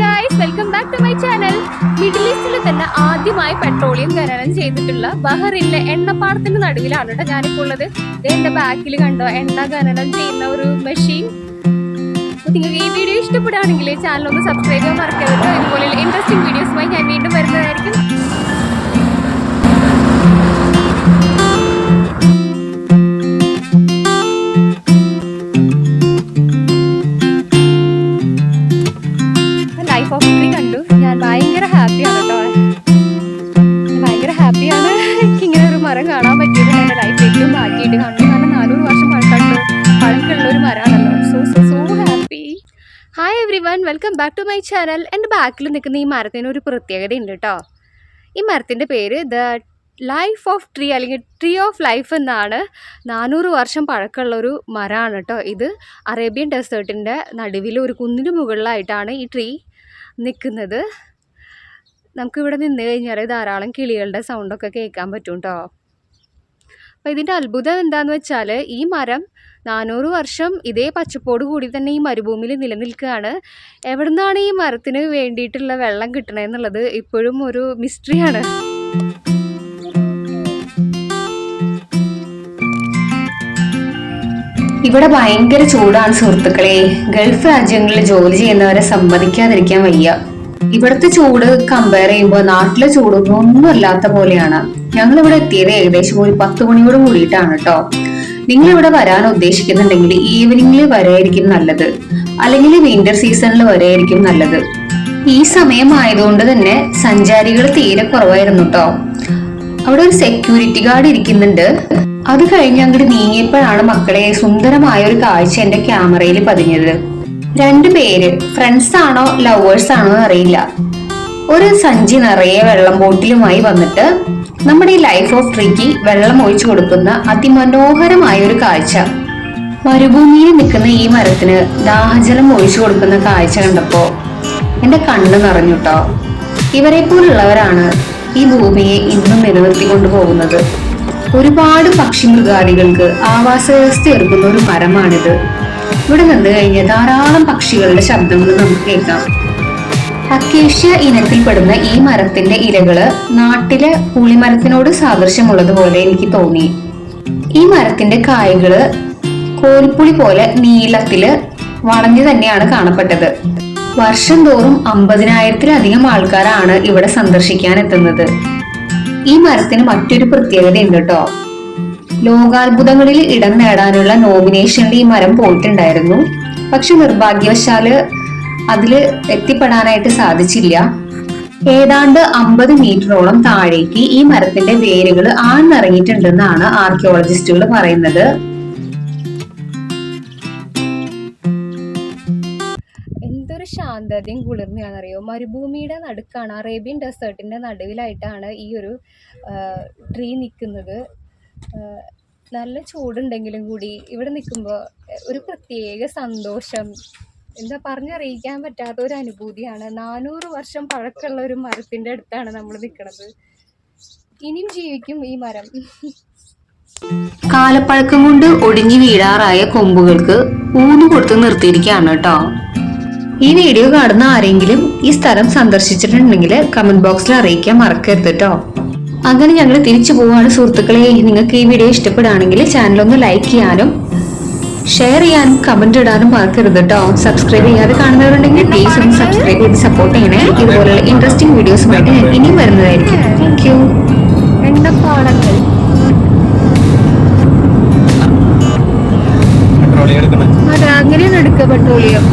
Guys, welcome back to my channel. Middle ഈസ്റ്റിൽ തന്നെ ആദ്യമായി പെട്രോളിയം ഖനനം ചെയ്തിട്ടുള്ള ബഹറിനിലെ എണ്ണപ്പാടത്തിന്റെ നടുവിലാണ് കേട്ടോ ഞാനിപ്പോൾ ഉള്ളത്. എന്റെ ബാക്കിൽ കണ്ടോ എണ്ണ ഖനനം ചെയ്യുന്ന ഒരു മെഷീൻ. നിങ്ങൾക്ക് ഈ വീഡിയോ ഇഷ്ടപ്പെടുകയാണെങ്കിൽ ചാനൽ ഒന്ന് സബ്സ്ക്രൈബ് ചെയ്യാൻ മറക്കരുത്. ഇതുപോലെ ഇൻട്രസ്റ്റിംഗ് വീഡിയോസുമായി ഞാൻ വീണ്ടും വരുന്നതായിരിക്കും. ലൈഫ് ഓഫ് ട്രീ കണ്ടു. ഞാൻ ഭയങ്കര ഹാപ്പിയാണ് കേട്ടോ. ഭയങ്കര ഹാപ്പിയാണ്. എനിക്കിങ്ങനെ ഒരു മരം കാണാൻ പറ്റിയത് എൻ്റെ ലൈഫ് ഏറ്റവും ബാക്കിയിട്ട് കണ്ടു. കാരണം 400 വർഷം പഴക്കമുള്ള ഒരു മരമാണല്ലോ. So happy. Hi everyone, welcome back to my channel. എൻ്റെ ബാക്കിൽ നിൽക്കുന്ന ഈ മരത്തിന് ഒരു പ്രത്യേകത ഉണ്ട് കേട്ടോ. ഈ മരത്തിൻ്റെ പേര് ദ ലൈഫ് ഓഫ് ട്രീ അല്ലെങ്കിൽ ട്രീ ഓഫ് ലൈഫ് എന്നാണ്. 400 വർഷം പഴക്കമുള്ളൊരു മരമാണ് കേട്ടോ. ഇത് അറേബ്യൻ ഡെസേർട്ടിൻ്റെ നടുവിൽ ഒരു കുന്നിന് മുകളിലായിട്ടാണ് ഈ ട്രീ നിൽക്കുന്നത്. നമുക്കിവിടെ നിന്ന് കഴിഞ്ഞാൽ ധാരാളം കിളികളുടെ സൗണ്ടൊക്കെ കേൾക്കാൻ പറ്റും കേട്ടോ. അപ്പോൾ ഇതിൻ്റെ അത്ഭുതം എന്താണെന്ന് വെച്ചാൽ ഈ മരം 400 വർഷം ഇതേ പച്ചപ്പോട് കൂടി തന്നെ ഈ മരുഭൂമിയിൽ നിലനിൽക്കുകയാണ്. എവിടെ നിന്നാണ് ഈ മരത്തിന് വേണ്ടിയിട്ടുള്ള വെള്ളം കിട്ടണമെന്നുള്ളത് ഇപ്പോഴും ഒരു മിസ്റ്ററിയാണ്. ഇവിടെ ഭയങ്കര ചൂടാണ് സുഹൃത്തുക്കളെ. ഗൾഫ് രാജ്യങ്ങളിൽ ജോലി ചെയ്യുന്നവരെ സമ്മതിക്കാതിരിക്കാൻ വയ്യ. ഇവിടുത്തെ ചൂട് കമ്പയർ ചെയ്യുമ്പോൾ നാട്ടിലെ ചൂടൊന്നും ഒന്നുമല്ലാത്ത പോലെയാണ്. ഞങ്ങൾ ഇവിടെ എത്തിയത് ഏകദേശം ഒരു 10 മണിയോട് കൂടിയിട്ടാണ് കേട്ടോ. നിങ്ങൾ ഇവിടെ വരാൻ ഉദ്ദേശിക്കുന്നുണ്ടെങ്കിൽ ഈവനിങ്ങിൽ വരെയായിരിക്കും നല്ലത്, അല്ലെങ്കിൽ വിന്റർ സീസണിൽ വരെയായിരിക്കും നല്ലത്. ഈ സമയം ആയതുകൊണ്ട് തന്നെ സഞ്ചാരികൾ തീരെ കുറവായിരുന്നു കേട്ടോ. അവിടെ ഒരു സെക്യൂരിറ്റി ഗാർഡ് ഇരിക്കുന്നുണ്ട്. അത് കഴിഞ്ഞ് അങ്ങോട്ട് നീങ്ങിയപ്പോഴാണ് മക്കളെ സുന്ദരമായ ഒരു കാഴ്ച എന്റെ ക്യാമറയിൽ പതിഞ്ഞത്. 2 പേര് ഫ്രണ്ട്സ് ആണോ ലവേഴ്സ് ആണോ അറിയില്ല. ഒരു സഞ്ചി നിറയെ വെള്ളം ബോട്ടിലുമായി വന്നിട്ട് നമ്മുടെ ഈ ലൈഫ് ഓഫ് ട്രീക്ക് വെള്ളം ഒഴിച്ചു കൊടുക്കുന്ന അതിമനോഹരമായ ഒരു കാഴ്ച. മരുഭൂമിയിൽ നിൽക്കുന്ന ഈ മരത്തിന് ദാഹജലം ഒഴിച്ചു കൊടുക്കുന്ന കാഴ്ച കണ്ടപ്പോ എന്റെ കണ്ണ് നിറഞ്ഞുട്ടോ. ഇവരെ പോലുള്ളവരാണ് ഈ ഭൂമിയെ ഇന്നും നിലനിർത്തിക്കൊണ്ടു പോകുന്നത്. ഒരുപാട് പക്ഷി മൃഗാദികൾക്ക് ആവാസ വ്യവസ്ഥ ഒരുക്കുന്ന ഒരു മരമാണിത്. ഇവിടെ നിന്ന് കഴിഞ്ഞ ധാരാളം പക്ഷികളുടെ ശബ്ദങ്ങൾ നമുക്ക് കേൾക്കാം. അക്കേഷ്യ ഇനത്തിൽപ്പെടുന്ന ഈ മരത്തിന്റെ ഇലകള് നാട്ടിലെ പുളിമരത്തിനോട് സാദൃശ്യമുള്ളതുപോലെ എനിക്ക് തോന്നി. ഈ മരത്തിന്റെ കായ്കള് കോൽപ്പുളി പോലെ നീളത്തില് വളഞ്ഞു തന്നെയാണ് കാണപ്പെട്ടത്. വർഷം തോറും 50,000-ലധികം ആൾക്കാരാണ് ഇവിടെ സന്ദർശിക്കാൻ എത്തുന്നത്. ഈ മരത്തിന് മറ്റൊരു പ്രത്യേകതയുണ്ട് കേട്ടോ. ലോകാത്ഭുതങ്ങളിൽ ഇടം നേടാനുള്ള നോമിനേഷനിൽ ഈ മരം പോയിട്ടുണ്ടായിരുന്നു. പക്ഷെ നിർഭാഗ്യവശാല് അതില് എത്തിപ്പെടാനായിട്ട് സാധിച്ചില്ല. ഏതാണ്ട് 50 മീറ്ററോളം താഴേക്ക് ഈ മരത്തിന്റെ വേരുകൾ ആഴ്ന്നിറങ്ങിയിട്ടുണ്ടെന്നാണ് ആർക്കിയോളജിസ്റ്റുകൾ പറയുന്നത്. എന്തൊരു ശാന്തതയും കുളിർമയാണെന്നറിയോ. മരുഭൂമിയുടെ നടുക്കാണ്, അറേബ്യൻ ഡെസേർട്ടിന്റെ നടുവിലായിട്ടാണ് ഈ ഒരു ട്രീ നിൽക്കുന്നത്. നല്ല ചൂടുണ്ടെങ്കിലും കൂടി ഇവിടെ നിൽക്കുമ്പോൾ ഒരു പ്രത്യേക സന്തോഷം, എന്താ പറഞ്ഞറിയിക്കാൻ പറ്റാത്ത ഒരു അനുഭൂതിയാണ്. 400 വർഷം പഴക്കമുള്ള ഒരു മരത്തിന്റെ അടുത്താണ് നമ്മൾ നിൽക്കുന്നത്. ഇനിയും ജീവിക്കും ഈ മരം. കാലപ്പഴക്കം കൊണ്ട് ഒടിഞ്ഞു വീഴാറായ കൊമ്പുകൾക്ക് ഊന്നു കൊടുത്ത് നിർത്തിയിരിക്കുകയാണ് കേട്ടോ. ഈ വീഡിയോ കാണുന്ന ആരെങ്കിലും ഈ സ്ഥലം സന്ദർശിച്ചിട്ടുണ്ടെങ്കിൽ കമന്റ് ബോക്സിൽ അറിയിക്കാൻ മറക്കരുത് കേട്ടോ. അങ്ങനെ ഞങ്ങൾ തിരിച്ചു പോവാണ് സുഹൃത്തുക്കളെ. നിങ്ങൾക്ക് ഈ വീഡിയോ ഇഷ്ടപ്പെടുകയാണെങ്കിൽ ചാനൽ ഒന്ന് ലൈക്ക് ചെയ്യാനും ഷെയർ ചെയ്യാനും കമന്റ് ഇടാനും മറക്കരുത് കേട്ടോ. സബ്സ്ക്രൈബ് ചെയ്യാതെ കാണുന്നവരുണ്ടെങ്കിൽ പ്ലീസ് ഒന്ന് സബ്സ്ക്രൈബ് ചെയ്ത് സപ്പോർട്ട് ചെയ്യണേ. ഇതുപോലുള്ള ഇൻട്രസ്റ്റിംഗ് വീഡിയോസുമായിട്ട് ഞാൻ ഇനിയും വരുന്നതായിരിക്കും. Thank you. എണ്ണപ്പാടങ്ങൾ അതെ, അങ്ങനെയാണ് എടുക്കുക പെട്രോളിയം.